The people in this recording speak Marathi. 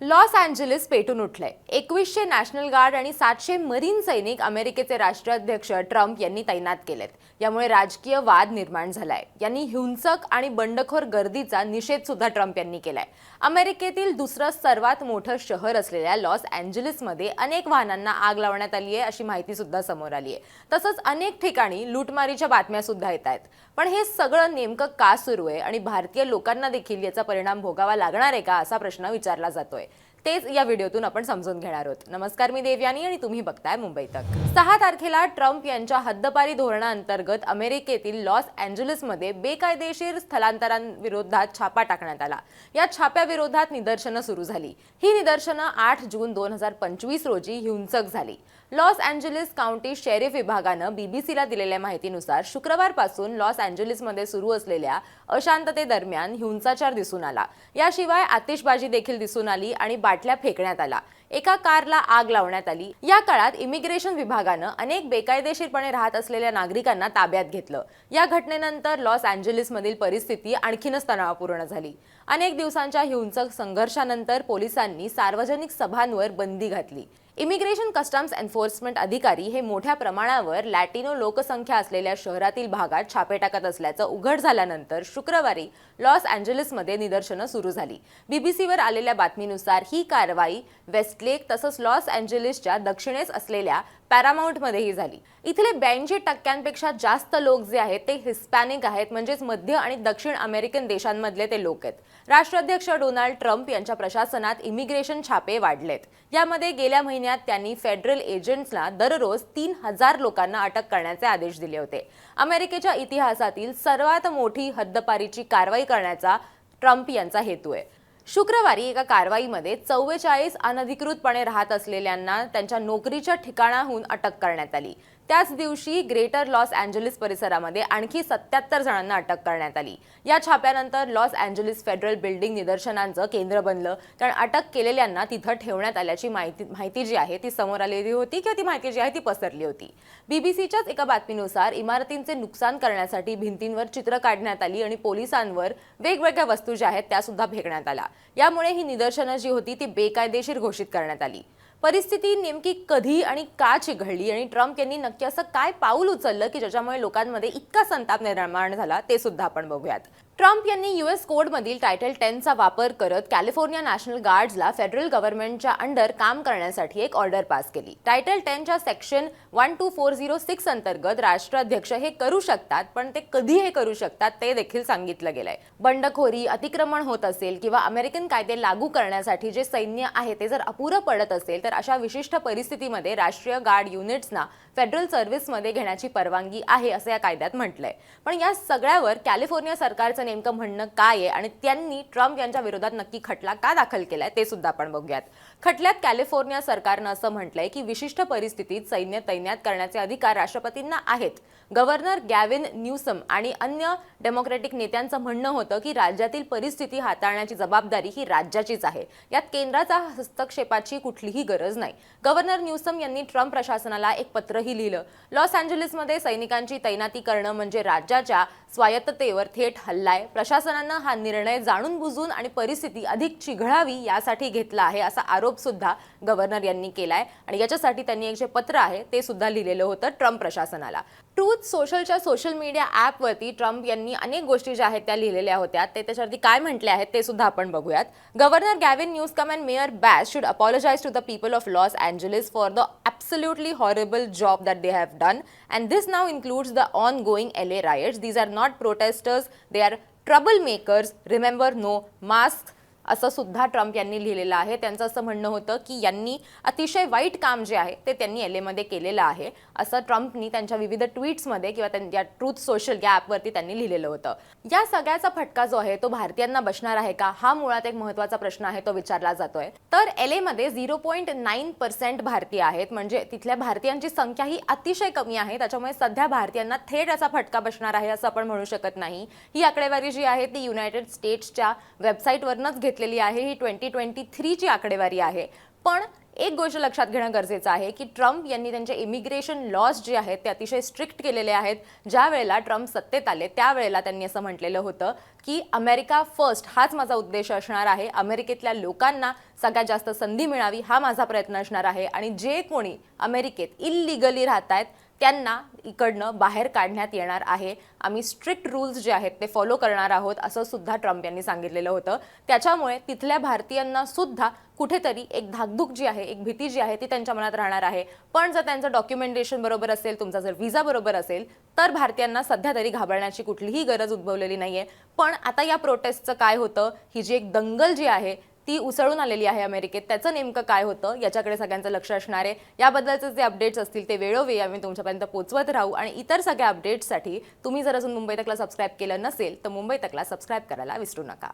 लॉस एंजेलिस पेटून उठलंय। 2100 नॅशनल गार्ड आणि 700 मरीन सैनिक अमेरिकेचे राष्ट्राध्यक्ष ट्रम्प यांनी तैनात केलेत। यामुळे राजकीय वाद निर्माण झालाय। यांनी हिंसक आणि बंडखोर गर्दीचा निषेध सुद्धा ट्रम्प यांनी केलाय। अमेरिकेतील दुसरं सर्वात मोठं शहर असलेल्या लॉस एंजेलिसमध्ये अनेक वाहनांना आग लावण्यात आली आहे अशी माहिती सुद्धा समोर आली आहे। तसंच अनेक ठिकाणी लूटमारीच्या बातम्या सुद्धा येत आहेत। पण हे सगळं नेमकं का सुरू आहे आणि भारतीय लोकांना देखील याचा परिणाम भोगावा लागणार आहे का असा प्रश्न विचारला जातोय। तेच या व्हिडिओतून आपण समजून घेणार आहोत। नमस्कार, मी देवयानी आणि तुम्ही बघताय मुंबई तक। 6 तारखेला ट्रम्प यांच्या हद्दपारी धोरणाअंतर्गत अमेरिकेतील लॉस एंजेलिसमध्ये बेकायदेशीर स्थलांतरांविरोधात छापा टाकण्यात आला। या छाप्याविरोधात निदर्शनं सुरू झाली। ही निदर्शनं 8 जून 2025 रोजी हिंसक झाली। लॉस एंजेलिस काउंटी शेरिफ विभागानं बीबीसीला दिलेल्या माहितीनुसार शुक्रवारपासून लॉस एंजेलिसमध्ये सुरू असलेल्या अशांततेदरम्यान हिंसाचार दिसून आला। याशिवाय आतिषबाजी देखील दिसून आली आणि बाटल्या फेकण्यात आला। एका कारला आग लावण्यात आली। या काळात इमिग्रेशन विभागानं अनेक बेकायदेशीरपणे राहत असलेल्या नागरिकांना ताब्यात घेतलं। या घटनेनंतर लॉस एंजेलिसमधील परिस्थिती आणखीनच तणावपूर्ण झाली। अनेक दिवसांच्या हिंसक संघर्षानंतर पोलिसांनी सार्वजनिक सभांवर बंदी घातली। इमिग्रेशन कस्टम्स एन्फोर्समेंट अधिकारी हे मोठ्या प्रमाणावर लॅटिनो लोकसंख्या असलेल्या शहरातील भागात छापे टाकत असल्याचं उघड झाल्यानंतर शुक्रवारी लॉस एंजेलिसमध्ये निदर्शनं सुरू झाली। बीबीसीवर आलेल्या बातमीनुसार ही कारवाई वेस्टलेक तसंच लॉस एंजेलिसच्या दक्षिणेस असलेल्या पॅरामाउंटमध्येही झाली। इथले 82% जास्त लोक जे आहेत ते हिस्पॅनिक आहेत, म्हणजेच मध्य आणि दक्षिण अमेरिकन देशांमधले ते लोक आहेत। राष्ट्राध्यक्ष डोनाल्ड ट्रम्प यांच्या प्रशासनात इमिग्रेशन छापे वाढलेत। यामध्ये गेल्या महिन्यात त्यांनी फेडरल एजंट्सला दररोज 3000 लोकांना अटक करण्याचे आदेश दिले होते। अमेरिकेच्या इतिहासातील सर्वात मोठी हद्दपारीची कारवाई करण्याचा ट्रम्प यांचा हेतू आहे। शुक्रवारी एका कारवाईमध्ये 44 अनधिकृतपणे राहत असलेल्यांना त्यांच्या नोकरीच्या ठिकाणाहून अटक करण्यात आली। त्याच दिवशी ग्रेटर लॉस एंजेलिस परिसरामध्ये आणखी 77 जणांना अटक करण्यात आली। या छाप्यानंतर लॉस एंजेलिस फेडरल बिल्डिंग निदर्शनांचं केंद्र बनलं, कारण अटक केलेल्यांना तिथं ठेवण्यात आल्याची माहिती जी आहे ती समोर आलेली होती किंवा ती माहिती जी आहे ती पसरली होती। बीबीसीच्याच एका बातमीनुसार इमारतींचे नुकसान करण्यासाठी भिंतींवर चित्र काढण्यात आली आणि पोलिसांवर वेगवेगळ्या वस्तू ज्या आहेत त्या सुद्धा फेकण्यात आल्या। यामुळे ही निदर्शनं जी होती ती बेकायदेशीर घोषित करण्यात आली। परिस्थिती नेमकी कधी आणि का चिघळली आणि ट्रम्प यांनी नक्की असं काय पाऊल उचललं की ज्याच्यामुळे लोकांमध्ये इतका संताप निर्माण झाला ते सुद्धा आपण बघूयात। ट्रम्प यांनी यूएस कोडमधील टायटल 10 चा वापर करत कॅलिफोर्निया नॅशनल गार्ड्सला फेडरल गव्हर्नमेंटच्या अंडर काम करण्यासाठी एक ऑर्डर पास केली। टायटल 10 च्या सेक्शन 12406 अंतर्गत राष्ट्राध्यक्ष हे करू शकतात, पण ते कधी हे करू शकतात ते देखील सांगितलं गेलंय। बंडखोरी, अतिक्रमण होत असेल किंवा अमेरिकन कायदे लागू करण्यासाठी जे सैन्य आहे ते जर अपुरं पडत असेल तर अशा विशिष्ट परिस्थितीमध्ये राष्ट्रीय गार्ड युनिट्सना फेडरल सर्व्हिसमध्ये घेण्याची परवानगी आहे असं या कायद्यात म्हटलंय। पण या सगळ्यावर कॅलिफोर्निया सरकारचं नेमकं म्हणणं काय आहे आणि त्यांनी ट्रम्प यांच्या विरोधात नक्की खटला का दाखल केलाय ते सुद्धा आपण बघूयात। खटल्यात कॅलिफोर्निया सरकारनं असं म्हटलंय की विशिष्ट परिस्थितीत सैन्य तैनात करण्याचे अधिकार राष्ट्रपतींना आहेत। गव्हर्नर गॅविन न्यूसम आणि अन्य डेमोक्रॅटिक नेत्यांचं म्हणणं होतं की राज्यातील परिस्थिती हाताळण्याची जबाबदारी ही राज्याचीच आहे। यात केंद्राचा हस्तक्षेपाची कुठलीही गरज नाही। गव्हर्नर न्यूसम यांनी ट्रम्प प्रशासनाला एक पत्रही लिहिलं। लॉस एंजेलिसमध्ये सैनिकांची तैनाती करणं म्हणजे राज्याच्या स्वायत्ततेवर थेट हल्ला आहे। प्रशासनानं हा निर्णय जाणून बुजून आणि परिस्थिती अधिक चिघळावी यासाठी घेतला आहे असा आरोप सुद्धा गव्हर्नर यांनी केलाय आणि याच्यासाठी त्यांनी एक जे पत्र आहे ते सुद्धा लिहिलेलं होतं ट्रम्प प्रशासनाला। ट्रूथ सोशलच्या सोशल मीडिया ॲपवरती ट्रम्प यांनी अनेक गोष्टी ज्या आहेत त्या लिहिलेल्या होत्या, ते त्याच्यावरती काय म्हटले आहेत ते सुद्धा आपण बघूयात। Governor Gavin Newsom and mayor Bass should apologize to the people of Los Angeles for the absolutely horrible job that they have done, and this now includes the ongoing LA riots. These are not protesters, they are troublemakers. Remember, no masks. असं सुद्धा ट्रम्प यांनी लिहिलेलं आहे। त्यांचं असं म्हणणं होतं की यांनी अतिशय वाईट काम जे आहे ते त्यांनी एलएमध्ये केलेलं आहे असं ट्रम्पनी त्यांच्या विविध ट्विट्समध्ये किंवा त्यांच्या ट्रूथ सोशल या ॲपवरती त्यांनी लिहिलेलं होतं। या सगळ्याचा फटका जो आहे तो भारतीयांना बसणार आहे का, हा मुळात एक महत्त्वाचा प्रश्न आहे तो विचारला जातोय। तर एलएमध्ये 0.9% भारतीय आहेत, म्हणजे तिथल्या भारतीयांची संख्या ही अतिशय कमी आहे। त्याच्यामुळे सध्या भारतीयांना थेट याचा फटका बसणार आहे असं आपण म्हणू शकत नाही। ही आकडेवारी जी आहे ती युनायटेड स्टेट्सच्या वेबसाईटवरनंच घेतलेली आहे। ही 2023 ची आकडेवारी आहे। पण एक गोष्ट लक्षात घेणं गरजेचं आहे की ट्रम्प यांनी त्यांचे इमिग्रेशन लॉज जे आहेत ते अतिशय स्ट्रिक्ट केलेले आहेत. ज्या वेळेला ट्रम्प सत्तेत आले त्यावेळेला त्यांनी असं म्हटलेलं होतं की अमेरिका फर्स्ट हाच माझा उद्देश असणार आहे, अमेरिकेतल्या लोकांना सगळ्यात जास्त संधी मिळावी हा माझा प्रयत्न असणार आहे आणि जे कोणी अमेरिकेत इल्लिगली राहत आहेत त्यांना इकडनं बाहेर काढण्यात येणार आहे. आम्ही स्ट्रिक्ट रूल्स जे आहेत ते फॉलो करणार आहोत असं सुद्धा ट्रम्प यांनी सांगितलेलं होतं. त्याच्यामुळे तिथल्या भारतीयांना सुद्धा कुठेतरी एक धाकधूक जी आहे, एक भीती जी आहे ती त्यांच्या मनात राहणार आहे. पण जर त्यांचं डॉक्युमेंटेशन बरोबर असेल, तुमचा जर व्हिसा बरोबर असेल तर भारतीयांना सध्या तरी घाबरण्याची कुठलीही गरज उद्भवलेली नाहीये. पण आता या प्रोटेस्टचं काय होतं, ही जी एक दंगल जी आहे ती उसळून आलेली आहे अमेरिकेत, त्याचं नेमकं काय होतं याच्याकडे सगळ्यांचं लक्ष असणार आहे. याबद्दलचे जे अपडेट्स असतील ते वेळोवेळी आम्ही तुमच्यापर्यंत पोहोचवत राहू आणि इतर सगळ्या अपडेट्ससाठी तुम्ही जर अजून मुंबई तकला सबस्क्राईब केलं नसेल तर मुंबई तकला सबस्क्राईब करायला विसरू नका.